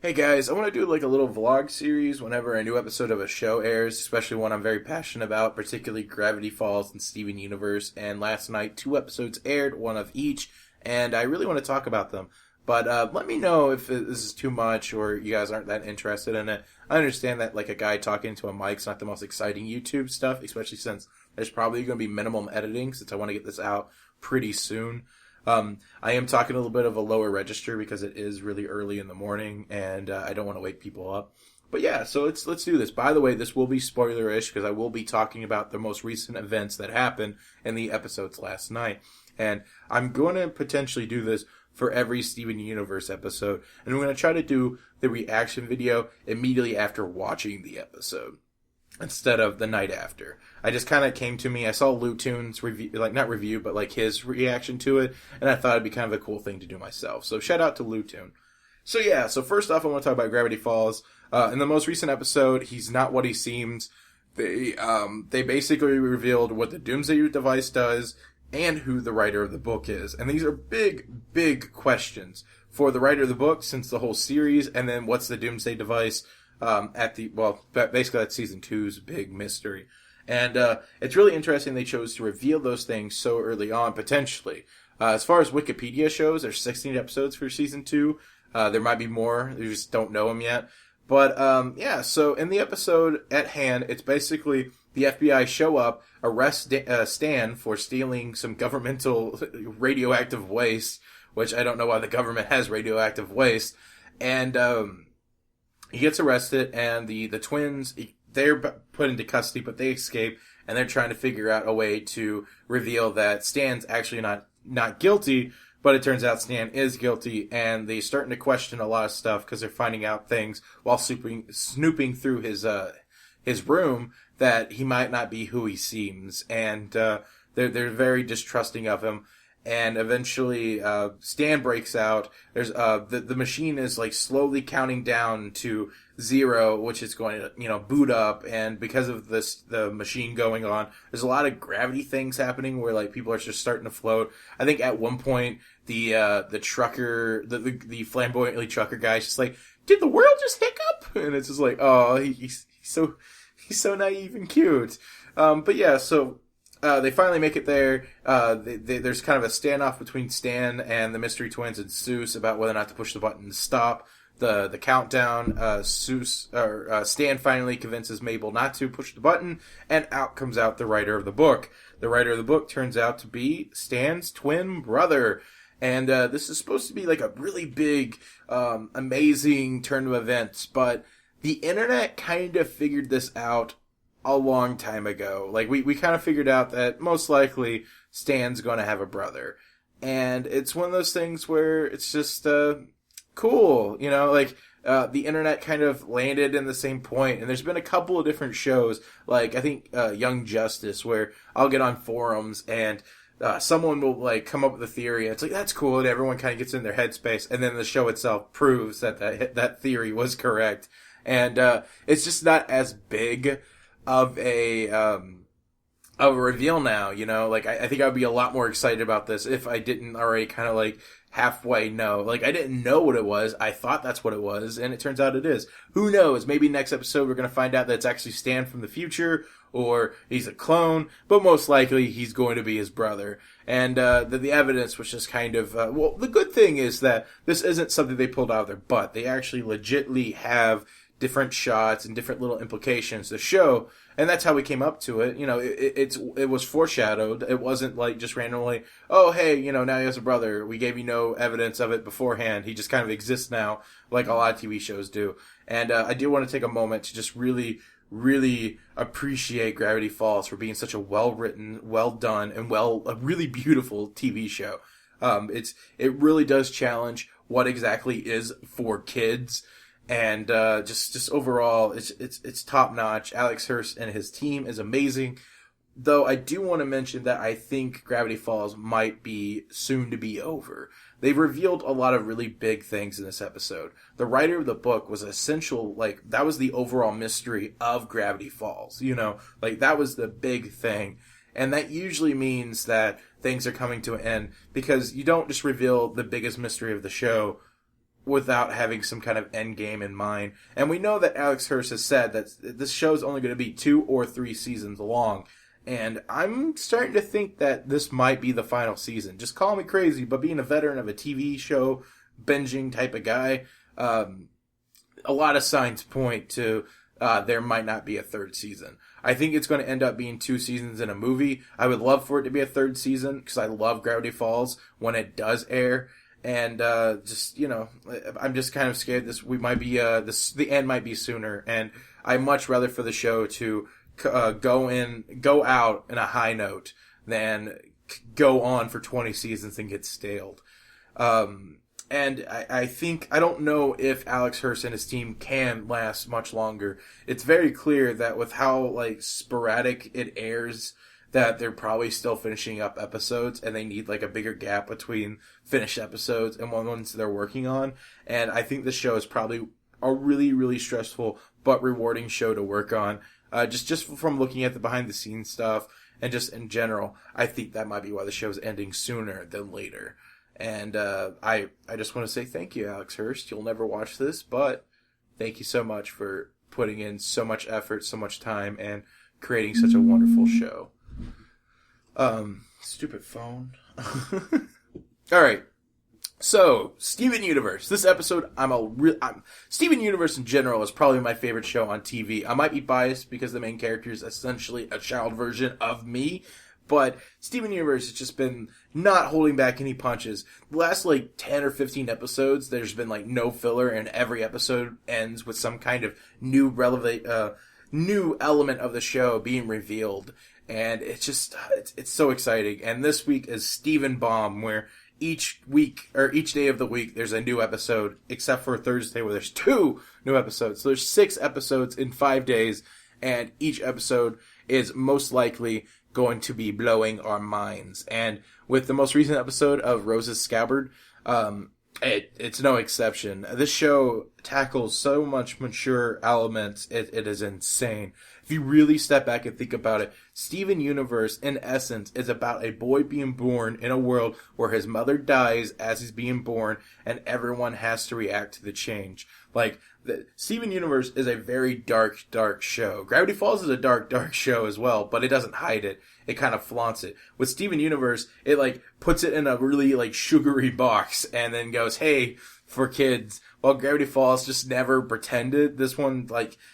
Hey guys, I want to do like a little vlog series whenever a new episode of a show airs, especially one I'm very passionate about, particularly Gravity Falls and Steven Universe. And last night, two episodes aired, one of each, and I really want to talk about them. But let me know if this is too much or you guys aren't that interested in it. I understand that like a guy talking to a mic's not the most exciting YouTube stuff, especially since there's probably going to be minimum editing since I want to get this out pretty soon. I am talking a little bit of a lower register because it is really early in the morning, and I don't want to wake people up. But yeah, so let's do this. By the way, this will be spoiler-ish because I will be talking about the most recent events that happened in the episodes last night, and I'm going to potentially do this for every Steven Universe episode, and I'm going to try to do the reaction video immediately after watching the episode, instead of the night after. I just kind of came to me, I saw Lewtoon's review, like not review, but like his reaction to it, and I thought it'd be kind of a cool thing to do myself. So shout out to Lewtoon. So yeah, so first off I want to talk about Gravity Falls. In the most recent episode, he's not what he seems. They basically revealed what the Doomsday device does and who the writer of the book is. And these are big questions for the writer of the book since the whole series, and then what's the Doomsday device? Basically that's season two's big mystery. And it's really interesting they chose to reveal those things so early on, potentially. As far as Wikipedia shows, there's 16 episodes for season two. There might be more. You just don't know them yet. But, yeah, so in the episode at hand, it's basically the FBI show up, arrest Stan for stealing some governmental radioactive waste, which I don't know why the government has radioactive waste. And, he gets arrested, and the twins, they're put into custody, but they escape, and they're trying to figure out a way to reveal that Stan's actually not guilty, but it turns out Stan is guilty, and they're starting to question a lot of stuff because they're finding out things while snooping through his room that he might not be who he seems, and they're very distrusting of him. And eventually, Stan breaks out. There's, the machine is like slowly counting down to 0, which is going to, boot up. And because of the machine going on, there's a lot of gravity things happening where like people are just starting to float. I think at one point, the trucker, the flamboyantly trucker guy is just like, did the world just hiccup? And it's just like, oh, he's so naive and cute. But yeah, so, they finally make it there. There's kind of a standoff between Stan and the Mystery Twins and Seuss about whether or not to push the button to stop the countdown. Stan finally convinces Mabel not to push the button, and out comes out the writer of the book. The writer of the book turns out to be Stan's twin brother. And this is supposed to be like a really big, amazing turn of events, but the internet kind of figured this out a long time ago. Like, we kind of figured out that most likely Stan's going to have a brother. And it's one of those things where it's just, cool, the internet kind of landed in the same point, and there's been a couple of different shows, like, I think, Young Justice, where I'll get on forums, and, someone will, like, come up with a theory, and it's like, that's cool, and everyone kind of gets in their headspace, and then the show itself proves that theory was correct. And, it's just not as big of a reveal now, I think I'd be a lot more excited about this if I didn't already kind of like halfway know. Like, I didn't know what it was. I thought that's what it was, and it turns out it is. Who knows? Maybe next episode we're going to find out that it's actually Stan from the future, or he's a clone, but most likely he's going to be his brother. And the evidence was just kind of, the good thing is that this isn't something they pulled out of their butt. They actually legitly have different shots and different little implications to show, and that's how we came up to it. It was foreshadowed. It wasn't like just randomly, oh hey, now he has a brother. We gave you no evidence of it beforehand. He just kind of exists now, like a lot of TV shows do. And I do want to take a moment to just really, really appreciate Gravity Falls for being such a well-written, well-done, and a really beautiful TV show. It really does challenge what exactly is for kids. And just overall, it's top notch. Alex Hurst and his team is amazing. Though I do want to mention that I think Gravity Falls might be soon to be over. They've revealed a lot of really big things in this episode. The writer of the book was essential, that was the overall mystery of Gravity Falls. That was the big thing. And that usually means that things are coming to an end, because you don't just reveal the biggest mystery of the show without having some kind of end game in mind. And we know that Alex Hirsch has said that this show is only going to be 2 or 3 seasons long. And I'm starting to think that this might be the final season. Just call me crazy, but being a veteran of a TV show, binging type of guy, a lot of signs point to there might not be a 3rd season. I think it's going to end up being 2 seasons in a movie. I would love for it to be a 3rd season because I love Gravity Falls when it does air. And just, you know, I'm just kind of scared we might be the end might be sooner. And I'd much rather for the show to go out in a high note than go on for 20 seasons and get staled. And I think, I don't know if Alex Hirsch and his team can last much longer. It's very clear that with how, like, sporadic it airs, that they're probably still finishing up episodes and they need, like, a bigger gap between finished episodes and ones they're working on. And I think this show is probably a really, really stressful but rewarding show to work on. Just from looking at the behind the scenes stuff and just in general, I think that might be why the show's ending sooner than later. And I just want to say thank you, Alex Hirsch. You'll never watch this, but thank you so much for putting in so much effort, so much time, and creating such a wonderful show. Stupid phone. All right. So, Steven Universe. This episode, Steven Universe in general is probably my favorite show on TV. I might be biased because the main character is essentially a child version of me, but Steven Universe has just been not holding back any punches. The last, 10 or 15 episodes, there's been, no filler, and every episode ends with some kind of new new element of the show being revealed. And it's just, it's so exciting. And this week is Steven Bomb, where each week, or each day of the week, there's a new episode, except for Thursday where there's 2 new episodes. So there's 6 episodes in 5 days, and each episode is most likely going to be blowing our minds. And with the most recent episode of Rose's Scabbard, it's no exception. This show tackles so much mature elements, it is insane. If you really step back and think about it, Steven Universe, in essence, is about a boy being born in a world where his mother dies as he's being born, and everyone has to react to the change. Steven Universe is a very dark, dark show. Gravity Falls is a dark, dark show as well, but it doesn't hide it. It kind of flaunts it. With Steven Universe, it, puts it in a really, sugary box, and then goes, hey, for kids. While Gravity Falls just never pretended. This one,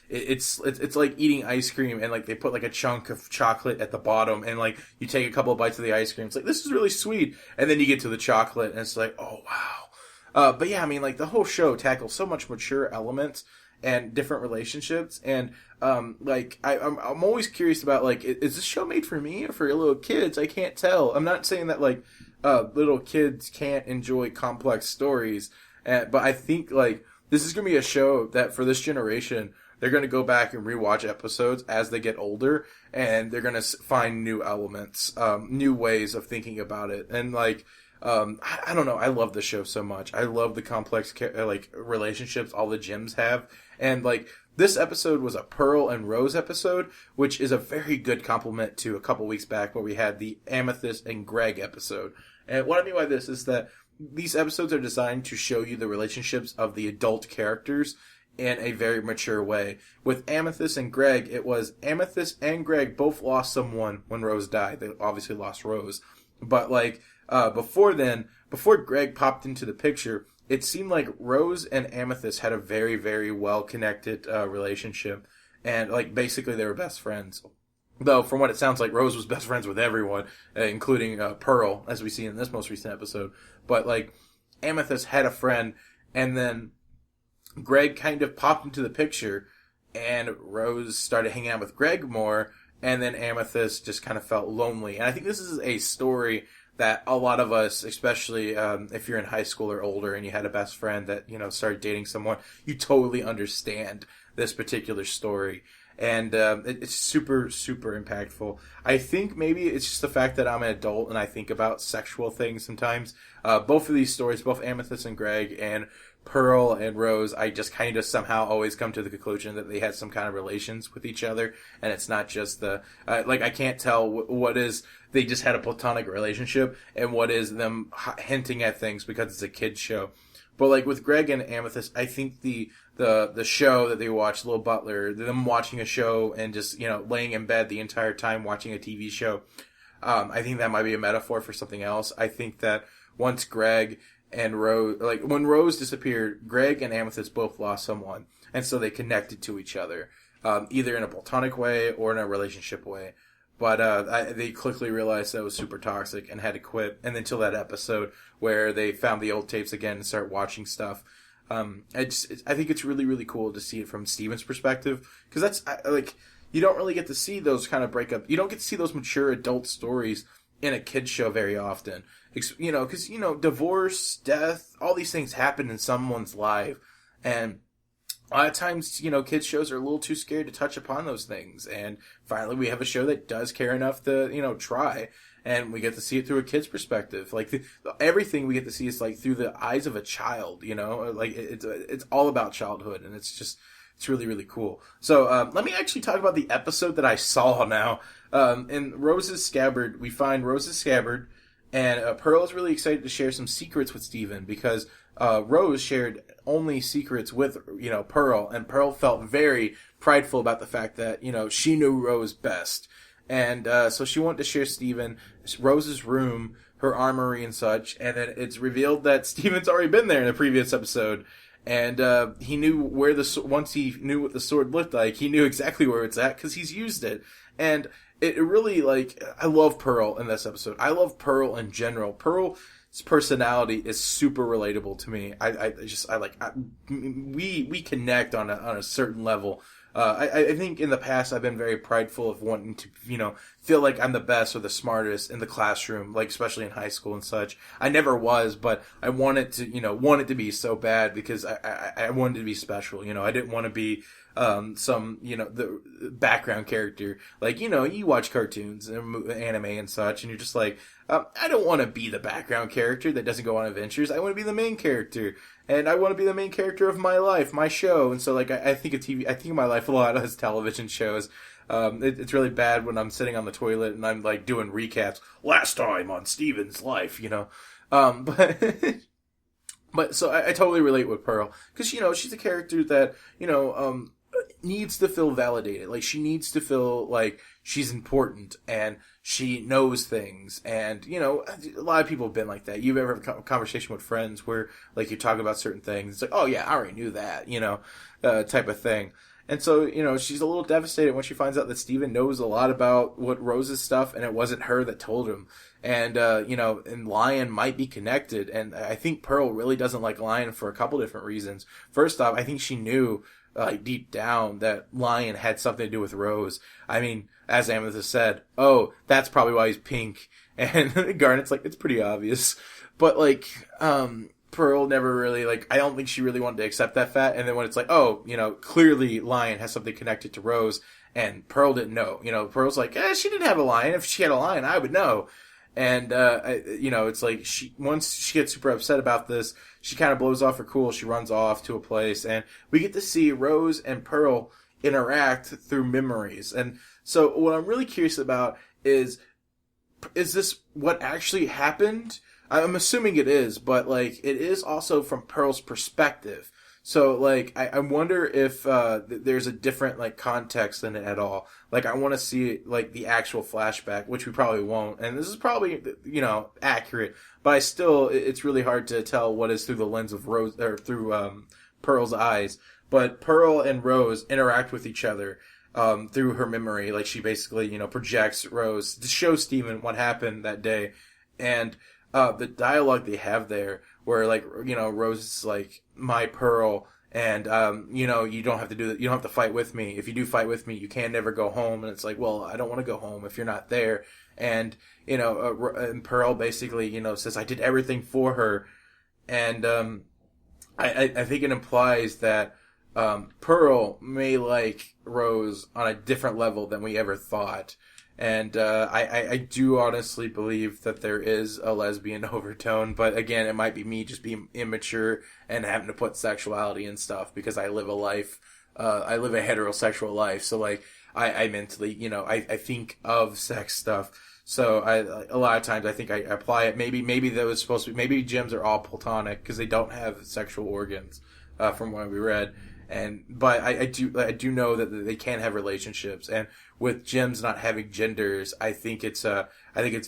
it's like eating ice cream, and, they put, a chunk of chocolate at the bottom, and, you take a couple of bites of the ice cream. It's this is really sweet. And then you get to the chocolate, and it's oh, wow. But yeah, I mean, the whole show tackles so much mature elements and different relationships. And, I'm always curious about, is this show made for me or for little kids? I can't tell. I'm not saying that, little kids can't enjoy complex stories. But I think, this is going to be a show that for this generation, they're going to go back and rewatch episodes as they get older, and they're going to find new elements, new ways of thinking about it. And, I don't know, I love the show so much. I love the complex, relationships all the gyms have. And, this episode was a Pearl and Rose episode, which is a very good compliment to a couple weeks back where we had the Amethyst and Greg episode. And what I mean by this is that these episodes are designed to show you the relationships of the adult characters in a very mature way. With Amethyst and Greg, it was Amethyst and Greg both lost someone when Rose died. They obviously lost Rose. But, before Greg popped into the picture, it seemed like Rose and Amethyst had a very, very well-connected relationship. And, basically they were best friends. Though, from what it sounds like, Rose was best friends with everyone, including Pearl, as we see in this most recent episode. But, Amethyst had a friend, and then Greg kind of popped into the picture, and Rose started hanging out with Greg more, and then Amethyst just kind of felt lonely. And I think this is a story that a lot of us, especially if you're in high school or older and you had a best friend that, started dating someone, you totally understand this particular story. And it's super, super impactful. I think maybe it's just the fact that I'm an adult and I think about sexual things sometimes. Both of these stories, both Amethyst and Greg and Pearl and Rose, I just kind of somehow always come to the conclusion that they had some kind of relations with each other. And it's not just I can't tell what is they just had a platonic relationship and what is them hinting at things because it's a kid's show. But like with Greg and Amethyst, I think the show that they watch, Little Butler, them watching a show and just, laying in bed the entire time watching a TV show, I think that might be a metaphor for something else. I think that once Greg and Rose, like when Rose disappeared, Greg and Amethyst both lost someone, and so they connected to each other, either in a platonic way or in a relationship way. But they quickly realized that it was super toxic and had to quit. And until that episode where they found the old tapes again and started watching stuff. I think it's really, really cool to see it from Steven's perspective. Because that's, you don't really get to see those kind of breakup. You don't get to see those mature adult stories in a kid's show very often. Because, divorce, death, all these things happen in someone's life. And a lot of times, kids shows are a little too scared to touch upon those things. And finally, we have a show that does care enough to, try. And we get to see it through a kid's perspective. Like, everything we get to see is, like, through the eyes of a child, Like, it's all about childhood. And it's really, really cool. So, let me actually talk about the episode that I saw now. In Rose's Scabbard, we find Rose's Scabbard. And Pearl is really excited to share some secrets with Steven because Rose shared only secrets with, Pearl, and Pearl felt very prideful about the fact that, she knew Rose best. And so she wanted to share Steven, Rose's room, her armory and such, and then it's revealed that Steven's already been there in a previous episode. And he knew where once he knew what the sword looked like, he knew exactly where it's at because he's used it. And it really, I love Pearl in this episode. I love Pearl in general. Pearl's personality is super relatable to me. We connect on a certain level. I think in the past I've been very prideful of wanting to, feel like I'm the best or the smartest in the classroom, like especially in high school and such. I never was, but I wanted to be so bad because I wanted to be special. I didn't want to be the background character. Like, you watch cartoons and anime and such, and you're just like, I don't want to be the background character that doesn't go on adventures. I want to be the main character. And I want to be the main character of my life, my show. And so, I think of TV, I think of my life a lot as television shows. It's really bad when I'm sitting on the toilet and I'm, doing recaps. Last time on Steven's life, But so I totally relate with Pearl. Because, she's a character that, needs to feel validated. Like, she needs to feel like she's important and she knows things. And, a lot of people have been like that. You've ever had a conversation with friends where, you talk about certain things. It's like, oh, yeah, I already knew that, type of thing. And so, she's a little devastated when she finds out that Steven knows a lot about what Rose's stuff and it wasn't her that told him. And, and Lion might be connected. And I think Pearl really doesn't like Lion for a couple different reasons. First off, I think she knew deep down that Lion had something to do with Rose. I mean, as Amethyst said, oh, that's probably why he's pink. And Garnet's like, it's pretty obvious. But, Pearl never really, I don't think she really wanted to accept that fact. And then when it's like, oh, clearly Lion has something connected to Rose, and Pearl didn't know. Pearl's like, she didn't have a lion. If she had a lion, I would know. And, it's like, once she gets super upset about this, she kind of blows off her cool. She runs off to a place, and we get to see Rose and Pearl interact through memories. And so what I'm really curious about is this what actually happened? I'm assuming it is, but, it is also from Pearl's perspective. So, I wonder if there's a different, context in it at all. I want to see, the actual flashback, which we probably won't. And this is probably, accurate. But it's really hard to tell what is through the lens of Rose, or through Pearl's eyes. But Pearl and Rose interact with each other through her memory. She basically, projects Rose to show Steven what happened that day. And the dialogue they have there, where Rose is like, my Pearl, and you don't have to do that. You don't have to fight with me. If you do fight with me, you can never go home. And it's like, well, I don't want to go home if you're not there. And and Pearl basically says, I did everything for her. And I think it implies that Pearl may like Rose on a different level than we ever thought. And I do honestly believe that there is a lesbian overtone, but again, it might be me just being immature and having to put sexuality and stuff because I live a life, I live a heterosexual life. So I mentally, I think of sex stuff. So a lot of times I think I apply it. Maybe that was supposed to be, maybe gems are all platonic because they don't have sexual organs, from what we read. But I do know that they can have relationships, and with gems not having genders, I think it's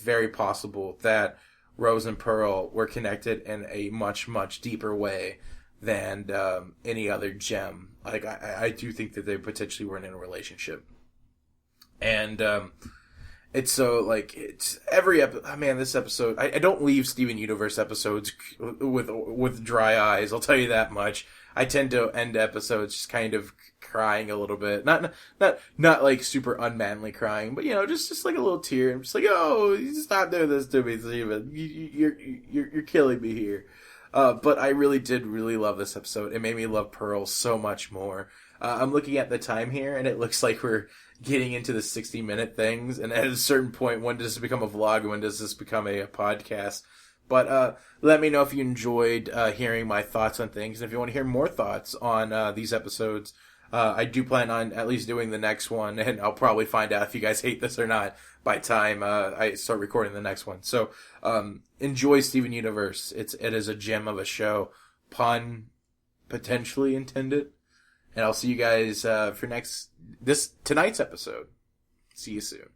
very possible that Rose and Pearl were connected in a much, much deeper way than any other gem. Like I do think that they potentially were in a relationship, and it's so like it's every episode. Man, this episode I don't leave Steven Universe episodes with dry eyes. I'll tell you that much. I tend to end episodes just kind of crying a little bit, not like super unmanly crying, but just like a little tear. I'm just like, oh, stop doing this to me, Steven. You're killing me here. But I really did love this episode. It made me love Pearl so much more. I'm looking at the time here, and it looks like we're getting into the 60-minute things. And at a certain point, when does this become a vlog? And when does this become a podcast? But let me know if you enjoyed hearing my thoughts on things. And if you want to hear more thoughts on these episodes, I do plan on at least doing the next one. And I'll probably find out if you guys hate this or not by time I start recording the next one. So enjoy Steven Universe. It is a gem of a show. Pun potentially intended. And I'll see you guys for tonight's episode. See you soon.